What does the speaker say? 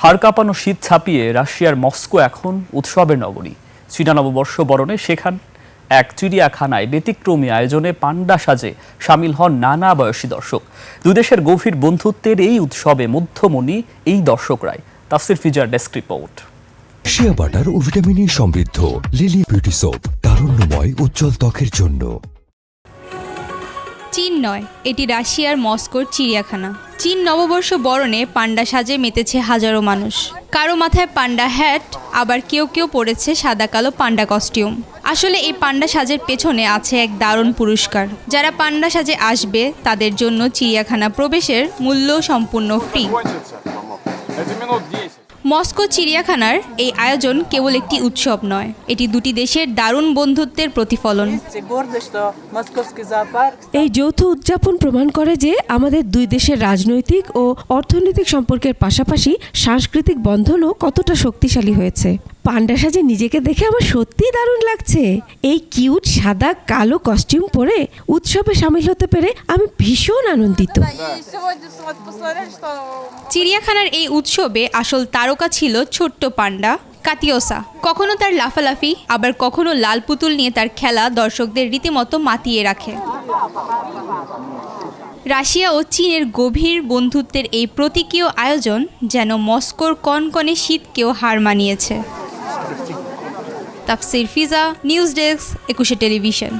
হাড় কাঁপানো শীত ছাপিয়ে রাশিয়ার মস্কো এখন উৎসবের নগরী। চীনা নববর্ষ বরণে সেখানে এক চিড়িয়াখানায় ব্যতিক্রমী আয়োজনে পান্ডা সাজে সামিল হন নানা বয়সী দর্শক। দুই দেশের গভীর বন্ধুত্বের এই উৎসবে মধ্যমণি এই দর্শকরাই। তাফসির ফিজার ডেস্ক রিপোর্ট। শিয়া বাটার ও ভিটামিন ই সমৃদ্ধ লিলি বিউটি সোপ, তারুণ্যময় উজ্জ্বল ত্বকের জন্য। চীন নয়, এটি রাশিয়ার মস্কোর চিড়িয়াখানা। চীন নববর্ষ বরণে পান্ডা সাজে মেতেছে হাজারো মানুষ। কারো মাথায় পান্ডা হ্যাট, আবার কেউ কেউ পরেছে সাদা কালো পান্ডা কস্টিউম। আসলে এই পান্ডা সাজের পেছনে আছে এক দারুণ পুরস্কার। যারা পান্ডা সাজে আসবে তাদের জন্য চিড়িয়াখানা প্রবেশের মূল্য সম্পূর্ণ ফ্রি। মস্কো চিড়িয়াখানার এই আয়োজন কেবল একটি উৎসব নয়, এটি দুটি দেশের দারুণ বন্ধুত্বের প্রতিফলন। এই যৌথ উদযাপন প্রমাণ করে যে আমাদের দুই দেশের রাজনৈতিক ও অর্থনৈতিক সম্পর্কের পাশাপাশি সাংস্কৃতিক বন্ধনও কতটা শক্তিশালী হয়েছে। পান্ডা সাজে নিজেকে দেখে আমার সত্যিই দারুণ লাগছে। এই কিউট সাদা কালো কস্টিউম পরে উৎসবে সামিল হতে পেরে আমি ভীষণ আনন্দিত। চিড়িয়াখানার এই উৎসবে আসল তারকা ছিল ছোট্ট পান্ডা কাতিয়াসা। কখনো তার লাফালাফি, আবার কখনো লাল পুতুল নিয়ে তার খেলা দর্শকদের রীতিমতো মাতিয়ে রাখে। রাশিয়া ও চীনের গভীর বন্ধুত্বের এই প্রতীকীয় আয়োজন যেন মস্কোর কনকনে শীতকেও হার মানিয়েছে। তাফসির ফিজা, নিউজ ডেস্ক, 21 টেলিভিশন।